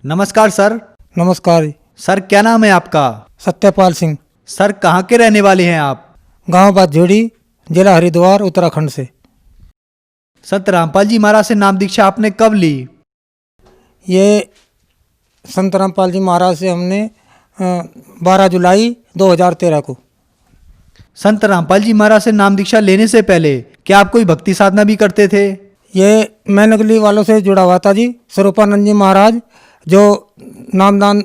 नमस्कार सर। नमस्कार जी। सर क्या नाम है आपका? सत्यपाल सिंह, सर कहाँ के रहने वाले हैं आप? गांव बादझोड़ी, जिला हरिद्वार, उत्तराखंड से। संत रामपाल जी महाराज से नाम दीक्षा आपने कब ली? ये संत रामपाल जी महाराज से हमने 12 जुलाई 2013 को। संत रामपाल जी महाराज से नाम दीक्षा लेने से पहले क्या आप कोई भक्ति साधना भी करते थे? ये मैं नगली वालों से जुड़ा हुआ था जी। स्वरूपानंद जी महाराज जो नामदान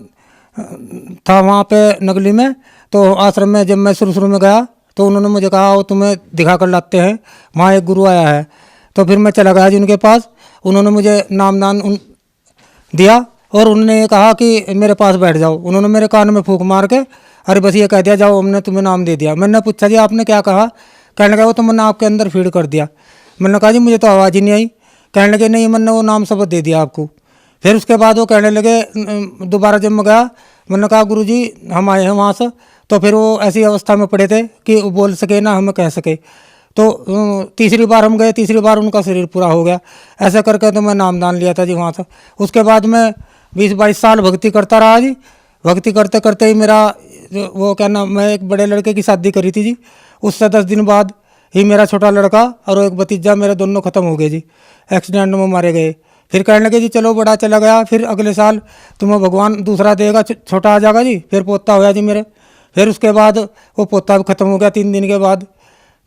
था वहाँ पे नगली में, तो आश्रम में जब मैं शुरू में गया तो उन्होंने मुझे कहा वो तुम्हें दिखा कर लाते हैं, वहाँ एक गुरु आया है। तो फिर मैं चला गया जी उनके पास। उन्होंने मुझे नामदान दिया और उन्होंने ये कहा कि मेरे पास बैठ जाओ। उन्होंने मेरे कान में फूंक मार के अरे बस ये कह दिया जाओ हमने तुम्हें नाम दे दिया। मैंने पूछा जी आपने क्या कहा? कहने लगा वो तो मैंने आपके अंदर फीड कर दिया। मैंने कहा जी मुझे तो आवाज़ ही नहीं आई। कहने लगे नहीं मैंने वो नाम शब्द दे दिया आपको। फिर उसके बाद वो कहने लगे दोबारा जब मैं गया, मैंने कहा गुरुजी हम आए हैं वहाँ से। तो फिर वो ऐसी अवस्था में पड़े थे कि वो बोल सके ना हमें कह सके। तो तीसरी बार हम गए, तीसरी बार उनका शरीर पूरा हो गया। ऐसा करके तो मैं नामदान लिया था जी वहाँ से। उसके बाद मैं 20-22 साल भक्ति करता रहा जी। भक्ति करते करते ही मेरा वो क्या नाम, मैं एक बड़े लड़के की शादी करी थी जी। उससे 10 दिन बाद ही मेरा छोटा लड़का और एक भतीजा मेरे दोनों ख़त्म हो गए जी, एक्सीडेंट में मारे गए। फिर कहने लगे जी चलो बड़ा चला गया, फिर अगले साल तुम्हें भगवान दूसरा देगा, छोटा आ जाएगा जी। फिर पोता होया जी मेरे। फिर उसके बाद वो पोता भी ख़त्म हो गया 3 दिन के बाद।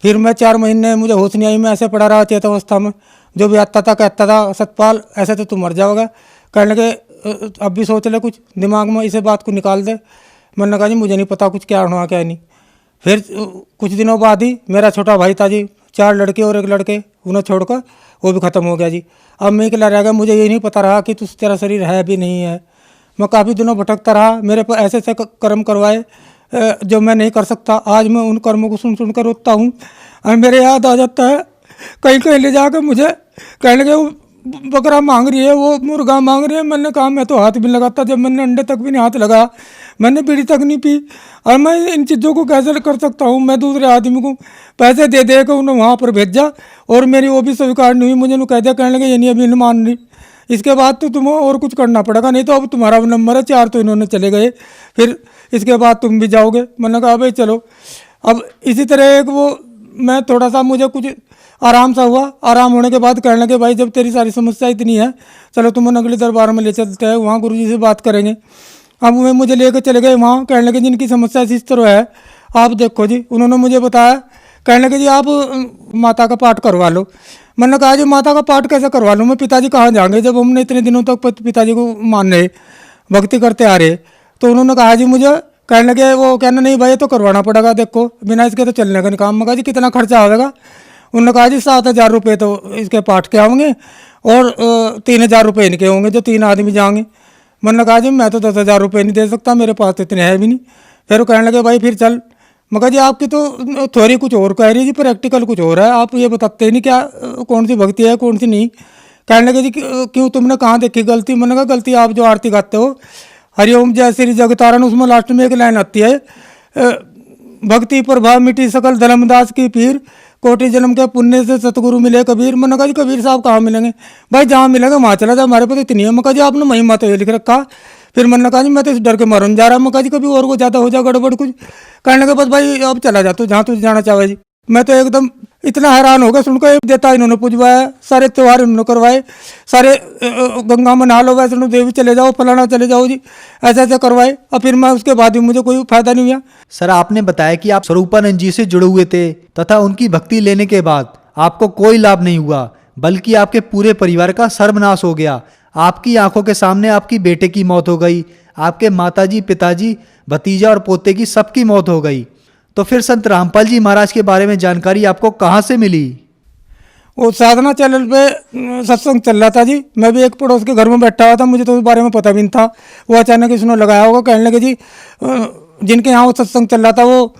फिर मैं 4 महीने मुझे होश नहीं आई, मैं ऐसे पड़ा रहा चेत अवस्था में। जो भी आता था कहता था सतपाल ऐसे तो तू मर जाओगा। कहने लगे अब भी सोच ले कुछ दिमाग में, इसे बात को निकाल दे। मैंने कहा जी मुझे नहीं पता कुछ क्या हुआ क्या नहीं। फिर कुछ दिनों बाद ही मेरा छोटा भाई था जी, 4 लड़के और 1 लड़के, उन्हें छोड़कर वो भी ख़त्म हो गया जी। अब मैं अकेला रह गया। मुझे ये नहीं पता रहा कि तेरा शरीर है भी नहीं है। मैं काफ़ी दिनों भटकता रहा। मेरे पर ऐसे ऐसे कर्म करवाए जो मैं नहीं कर सकता। आज मैं उन कर्मों को सुन सुन कर रोता हूँ और मेरे याद आ जाता है। कहीं कहीं ले जाकर मुझे कहने लगे वो बकरा मांग रही है, वो मुर्गा मांग रही है। मैंने कहा मैं तो हाथ भी लगाता, जब मैंने अंडे तक भी नहीं हाथ लगाया, मैंने बीड़ी तक नहीं पी। और मैं इन चीज़ों को कैसे कर सकता हूँ? मैं दूसरे आदमी को पैसे दे दे कर उन्हें वहाँ पर भेजा और मेरी वो भी स्वीकार नहीं हुई। मुझे उन्होंने कह दिया, कहने लगे ये नहीं अभी नहीं मान रही, इसके बाद तो तुम्हें और कुछ करना पड़ेगा, नहीं तो अब तुम्हारा नंबर है 4। तो इन्होंने चले गए। फिर इसके बाद तुम भी जाओगे। मैंने कहा भाई चलो। अब इसी तरह एक वो मैं थोड़ा सा मुझे कुछ आराम सा हुआ। आराम होने के बाद कहने लगे भाई जब तेरी सारी समस्या इतनी है चलो तुम्हें नगली दरबार में ले चलते हैं, वहाँ गुरुजी से बात करेंगे। अब वे मुझे लेकर चले गए वहाँ। कहने लगे जिनकी समस्या इस तरह है आप देखो जी। उन्होंने मुझे बताया, कहने लगे जी आप माता का पाठ करवा लो। मैंने कहा जी माता का पाठ कैसे करवा लूँ? मैं पिताजी कहाँ जाएंगे जब हमने इतने दिनों तक पिताजी को मान रहे, भक्ति करते आ रहे। तो उन्होंने कहा जी मुझे, कहने लगे वो कहना नहीं भाई तो करवाना पड़ेगा, देखो बिना इसके तो चलने का नहीं काम। मैं कहा जी कितना खर्चा आएगा? उन्होंने कहा जी 7,000 रुपये तो इसके पाठ के होंगे और 3,000 रुपये इनके होंगे जो 3 आदमी जाएंगे। मैंने कहा जी मैं तो 10,000 रुपये नहीं दे सकता, मेरे पास तो इतने है भी नहीं। फिर वो कहने लगे भाई फिर चल। मैं कहा जी आपकी तो थ्योरी कुछ और कह रही है जी, प्रैक्टिकल कुछ और है, आप ये बताते ही नहीं क्या कौन सी भक्ति है कौन सी नहीं। कहने लगे जी क्यों तुमने कहाँ देखी गलती? मैंने कहा गलती आप जो आरती गाते हो हरिओम जय श्री जगतारण, उसमें लास्ट में एक लाइन आती है भक्ति प्रभाव मिटी सकल धर्मदास की पीर, कोटि जन्म के पुण्य से सतगुरु मिले कबीर। मैंने कहा जी कबीर साहब कहाँ मिलेंगे? भाई जहाँ मिलेंगे वहाँ चला जाए, हमारे पास इतनी है। मैं कहा जी आपने महिमा तो ये लिख रखा। फिर मैंने कहा जी मैं तो इस डर के मारून जा रहा हूँ। मैं कहा जी कभी और को ज़्यादा हो जाए गड़बड़ कुछ। कहने लगे बस भाई अब चला जा, तो जहाँ तुझे जाना चाहे जी। मैं तो एकदम इतना हैरान हो गया सुनकर। देता इन्होंने पुजवाया, सारे त्यौहार इन्होंने करवाए, सारे गंगा में नहा लो, वैष्णो देवी चले जाओ, फलाना चले जाओ जी, ऐसे ऐसे करवाए। और फिर मैं उसके बाद भी मुझे कोई फायदा नहीं हुआ। सर आपने बताया कि आप स्वरूपानंद जी से जुड़े हुए थे तथा उनकी भक्ति लेने के बाद आपको कोई लाभ नहीं हुआ, बल्कि आपके पूरे परिवार का सर्वनाश हो गया। आपकी आंखों के सामने आपकी बेटे की मौत हो गई, आपके माताजी, पिताजी, भतीजा और पोते की सबकी मौत हो गई। तो फिर संत रामपाल जी महाराज के बारे में जानकारी आपको कहाँ से मिली? वो साधना चैनल पे सत्संग चल रहा था जी। मैं भी एक पड़ोस के घर में बैठा हुआ था, मुझे तो उस बारे में पता भी नहीं था। वो अचानक इसने लगाया होगा। कहने लगे जी जिनके यहाँ वो सत्संग चल रहा था वो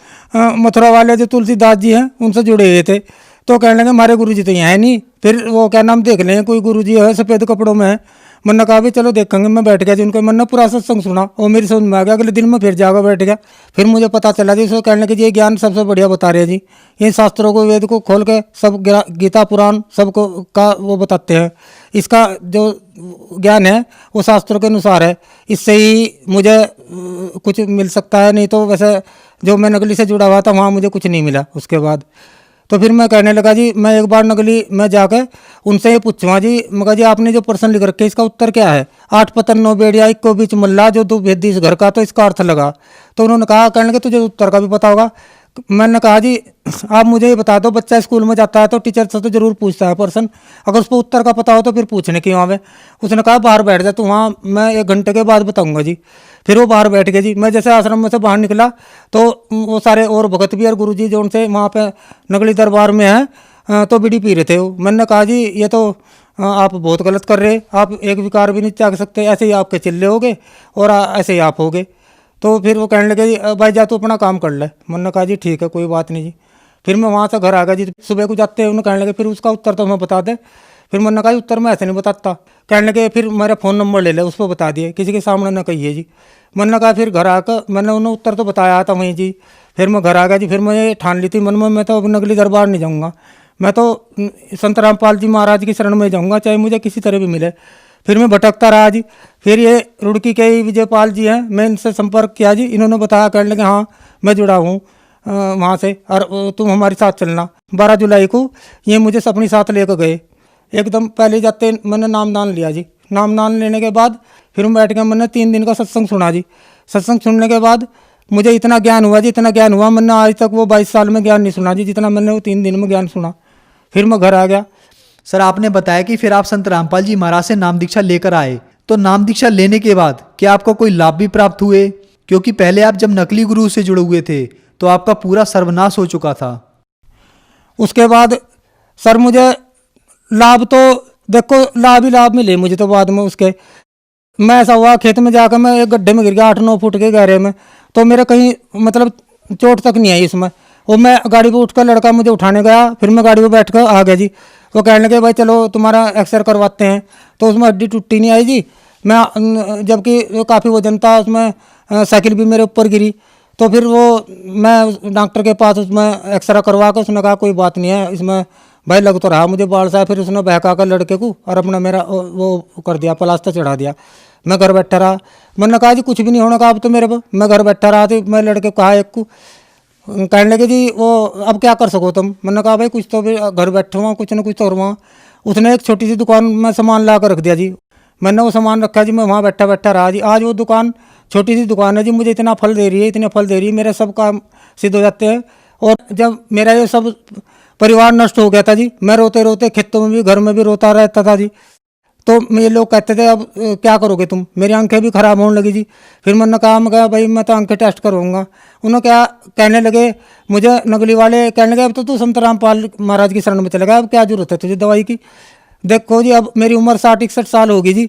मथुरा वाले जो तुलसीदास जी हैं उनसे जुड़े हुए थे। तो कहने लगे हमारे गुरुजी तो यहाँ है नहीं, फिर वो क्या नाम देख लें कोई गुरुजी है सफ़ेद कपड़ों में है। मैंने कहा भी चलो देखेंगे। मैं बैठ गया जी उनका, मैंने पूरा सत्संग सुना और मेरी समझ में आ गया। अगले दिन मैं फिर जाकर बैठ गया। फिर मुझे पता चला जी उसको कहने लगे जी ये ज्ञान सबसे बढ़िया बता रहे हैं जी, इन शास्त्रों को वेद को खोल के सब गीता पुराण सबको का वो बताते हैं। इसका जो ज्ञान है वो शास्त्रों के अनुसार है, इससे ही मुझे कुछ मिल सकता है, नहीं तो वैसे जो मैं नकली से जुड़ा हुआ था वहाँ मुझे कुछ नहीं मिला उसके बाद। तो फिर मैं कहने लगा जी, मैं एक बार नकली में जाकर उनसे ये पूछूँगा जी, मगर जी आपने जो प्रश्न लिख रखे इसका उत्तर क्या है? 8 पतन 9 बेड़िया एक को बीच मल्ला जो 2 भेदी इस घर का, तो इसका अर्थ लगा। तो उन्होंने कहा, कहने लगे तुझे उत्तर का भी पता होगा। मैंने कहा जी आप मुझे ये बता दो, बच्चा स्कूल में जाता है तो टीचर से तो जरूर पूछता है प्रश्न, अगर उसको उत्तर का पता हो तो फिर पूछने क्यों आवे? उसने कहा बाहर बैठ जा तू, वहाँ मैं 1 घंटे के बाद बताऊंगा जी। फिर वो बाहर बैठ गए जी। मैं जैसे आश्रम में से बाहर निकला तो वो सारे और भगत भी और गुरु जी जो उनसे वहाँ पे नगली दरबार में हैं तो बीड़ी पी रहे थे वो। मैंने कहा जी ये तो आप बहुत गलत कर रहे, आप एक विकार भी नहीं त्याग सकते, ऐसे ही आपके चिल्ले होगे और ऐसे ही आप होगे। तो फिर वो कहने लगे जी भाई जा तू अपना काम कर ले। मैंने कहा जी ठीक है कोई बात नहीं जी। फिर मैं वहाँ से घर आ गया जी। सुबह को जाते हैं उन्होंने कहने लगे फिर उसका उत्तर तो हमें बता दे। फिर मैंने कहा उत्तर मैं ऐसे नहीं बताता। कहने लगे फिर मेरा फ़ोन नंबर ले ले, उस पर बता दिए, किसी के सामने ना कहिए जी। मैंने कहा फिर घर आकर मैंने उन्हें उत्तर तो बताया था वहीं जी। फिर मैं घर आ गया जी। फिर मैं ये ठान ली थी मन में, मैं तो अब नगली दरबार नहीं जाऊँगा, मैं तो संत रामपाल जी महाराज की शरण में जाऊँगा, चाहे मुझे किसी तरह भी मिले। फिर मैं भटकता रहा जी। फिर ये रुड़की के ही विजयपाल जी हैं, मैं इनसे संपर्क किया जी। इन्होंने बताया, कहने लगे हाँ मैं जुड़ा हूँ वहाँ से, और तुम हमारे साथ चलना। 12 जुलाई को ये मुझे अपनी साथ लेकर गए। एकदम पहले जाते मैंने नामदान लिया जी। नामदान लेने के बाद फिर मैं बैठ गया, मैंने 3 दिन का सत्संग सुना जी। सत्संग सुनने के बाद मुझे इतना ज्ञान हुआ जी, इतना ज्ञान हुआ, मैंने आज तक वो 22 साल में ज्ञान नहीं सुना जी जितना मैंने वो 3 दिन में ज्ञान सुना। फिर मैं घर आ गया। सर आपने बताया कि फिर आप संत रामपाल जी महाराज से नाम दीक्षा लेकर आए, तो नाम दीक्षा लेने के बाद क्या आपको कोई लाभ भी प्राप्त हुए? क्योंकि पहले आप जब नकली गुरु से जुड़े हुए थे तो आपका पूरा सर्वनाश हो चुका था। उसके बाद सर मुझे लाभ तो देखो लाभ ही लाभ मिले मुझे तो बाद में उसके। मैं ऐसा हुआ खेत में जाकर मैं एक गड्ढे में गिर गया 8-9 फुट के गहरे में, तो मेरे कहीं मतलब चोट तक नहीं आई इसमें। वो मैं गाड़ी पे उठकर लड़का मुझे उठाने गया, फिर मैं गाड़ी पे बैठ कर आ गया जी। वो कहने लगे भाई चलो तुम्हारा एक्सरे करवाते हैं, तो उसमें हड्डी टूटी नहीं आई जी। मैं जबकि काफ़ी वजन था उसमें, साइकिल भी मेरे ऊपर गिरी। तो फिर वो मैं डॉक्टर के पास उसमें एक्सरा करवा कर उसने कहा कोई बात नहीं है इसमें भाई, लग तो रहा मुझे बाल सा। फिर उसने बहका कर लड़के को और अपना मेरा वो कर दिया, प्लास्टर चढ़ा दिया। मैं घर बैठा रहा। मैंने कहा जी कुछ भी नहीं होने का अब तो मेरे को। मैं घर बैठा रहा तो मैं लड़के को कहा एक को, कहने लगे जी वो अब क्या कर सको तुम? मैंने कहा भाई कुछ तो भी घर बैठा हुआ, कुछ ना कुछ तो हो रहा। उसने एक छोटी सी दुकान में सामान ला कर रख दिया जी। मैंने वो सामान रखा जी, मैं वहाँ बैठा बैठा रहा जी। आज वो दुकान छोटी सी दुकान है जी, मुझे इतना फल दे रही है, इतने फल दे रही है, मेरे सब काम सिद्ध हो जाते हैं। और जब मेरा ये सब परिवार नष्ट हो गया था जी, मैं रोते रोते खेतों में भी घर में भी रोता रहता था जी। तो ये लोग कहते थे अब क्या करोगे तुम? मेरी आंखें भी खराब होने लगी जी। फिर मैंने कहा भाई मैं तो आंखें टेस्ट करवाऊंगा। उन्होंने क्या कहने लगे मुझे नगली वाले, कहने लगे अब तो तू संत रामपाल महाराज की शरण में चलेगा, अब क्या जरूरत है तुझे दवाई की? देखो जी अब मेरी उम्र 60-61 साल होगी जी,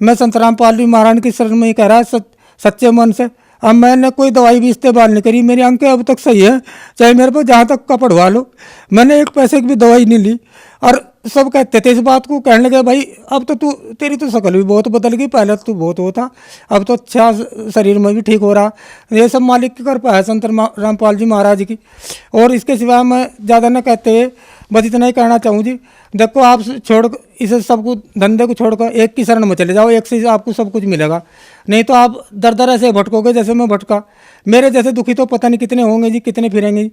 मैं संत रामपाल जी महाराज की शरण में ही कह रहा है सच्चे मन से। अब मैंने कोई दवाई भी इस्तेमाल नहीं करी, मेरी आंखें अब तक सही है, चाहे मेरे को जहाँ तक का पढ़वा लो। मैंने एक पैसे की भी दवाई नहीं ली। और सब कहते थे इस बात को, कहने लगे भाई अब तो तू तेरी तो शक्ल भी बहुत बदल गई, पहले तो तू बहुत होता, अब तो अच्छा शरीर में भी ठीक हो रहा। ये सब मालिक की कृपा है संत रामपाल जी महाराज की। और इसके सिवा मैं ज़्यादा न कहते बस इतना ही कहना चाहूँ जी। देखो आप छोड़ इसे सब कुछ धंधे को छोड़कर एक की शरण में चले जाओ, एक से आपको सब कुछ मिलेगा, नहीं तो आप दर दर ऐसे भटकोगे जैसे मैं भटका। मेरे जैसे दुखी तो पता नहीं कितने होंगे जी, कितने फिरेंगे जी।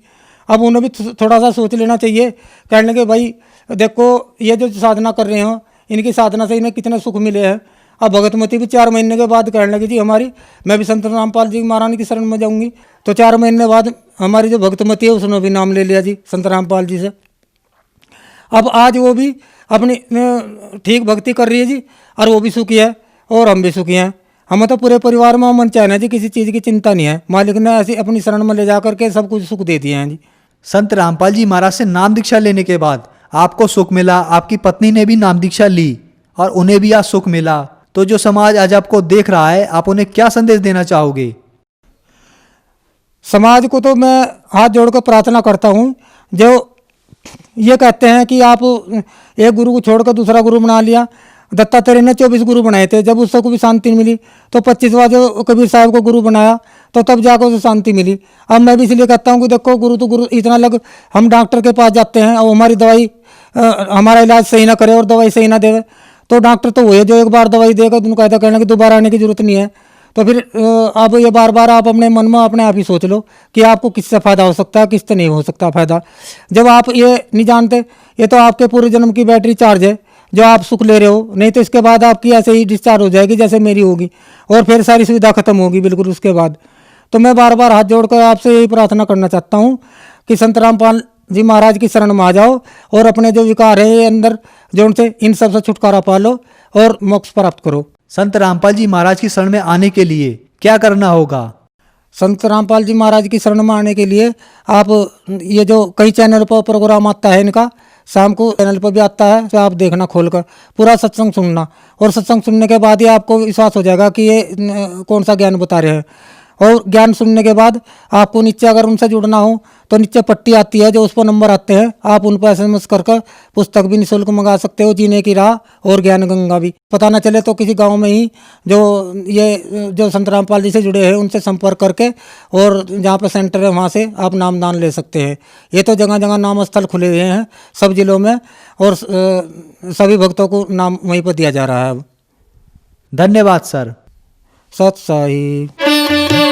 अब उन्हें भी थोड़ा सा सोच लेना चाहिए। कहने लगे भाई देखो ये जो साधना कर रहे हो इनकी साधना से इन्हें कितने सुख मिले हैं। अब भगतमती भी 4 महीने के बाद कहने लगी जी हमारी, मैं भी संत रामपाल जी महाराज की शरण में जाऊँगी। तो 4 महीने बाद हमारी जो भगतमती है उसने भी नाम ले लिया जी संत रामपाल जी से। अब आज वो भी अपनी ठीक भक्ति कर रही है जी, और वो भी सुखी है और हम भी सुखी हैं। हमें तो पूरे परिवार में मन चैन है जी, किसी चीज़ की चिंता नहीं है। मालिक ने ऐसी अपनी शरण में ले जा करके सब कुछ सुख दे दिए हैं जी। संत रामपाल जी महाराज से नाम दीक्षा लेने के बाद आपको सुख मिला, आपकी पत्नी ने भी नाम दीक्षा ली और उन्हें भी आज सुख मिला। तो जो समाज आज आपको देख रहा है, आप उन्हें क्या संदेश देना चाहोगे? समाज को तो मैं हाथ जोड़कर प्रार्थना करता हूँ जो ये कहते हैं कि आप एक गुरु को छोड़कर दूसरा गुरु बना लिया। दत्तात्रेय ने 24 गुरु बनाए थे, जब उसको भी शांति मिली तो 25वां जो कबीर साहब को गुरु बनाया तो तब जाकर उसे शांति मिली। अब मैं भी इसलिए कहता हूँ कि देखो गुरु तो गुरु इतना लग, हम डॉक्टर के पास जाते हैं और हमारी दवाई हमारा इलाज सही ना करे और दवाई सही ना देवे तो डॉक्टर तो वही जो एक बार दवाई देगा तो उनको कहना कि दोबारा आने की जरूरत नहीं है। तो फिर अब ये बार बार आप अपने मन में अपने आप ही सोच लो कि आपको किससे फ़ायदा हो सकता है, किससे नहीं हो सकता फ़ायदा। जब आप ये नहीं जानते, ये तो आपके पूरे जन्म की बैटरी चार्ज है जो आप सुख ले रहे हो, नहीं तो इसके बाद आपकी ऐसे ही डिस्चार्ज हो जाएगी जैसे मेरी होगी, और फिर सारी सुविधा खत्म होगी बिल्कुल उसके बाद। तो मैं बार बार हाथ जोड़कर आपसे यही प्रार्थना करना चाहता हूँ कि संत रामपाल जी महाराज की शरण में आ जाओ और अपने जो विकार है ये अंदर जो उनसे इन सब से छुटकारा पा लो और मोक्ष प्राप्त करो। संत रामपाल जी महाराज की शरण में आने के लिए क्या करना होगा? संत रामपाल जी महाराज की शरण में आने के लिए आप ये जो कई चैनल पर प्रोग्राम आता है इनका, शाम को चैनल पर भी आता है, तो आप देखना खोलकर पूरा सत्संग सुनना, और सत्संग सुनने के बाद ही आपको विश्वास हो जाएगा कि ये कौन सा ज्ञान बता रहे हैं। और ज्ञान सुनने के बाद आपको नीचे अगर उनसे जुड़ना हो तो नीचे पट्टी आती है जो उस पर नंबर आते हैं, आप उन पर SMS कर पुस्तक भी निःशुल्क मंगा सकते हो, जीने की राह और ज्ञान गंगा भी। पता न चले तो किसी गांव में ही जो संत रामपाल जी से जुड़े हैं उनसे संपर्क करके, और जहाँ पर सेंटर है वहाँ से आप नामदान ले सकते हैं। ये तो जगह जगह नाम स्थल खुले हुए हैं सब जिलों में, और सभी भक्तों को नाम वहीं पर दिया जा रहा है अब। धन्यवाद सर। सत साई।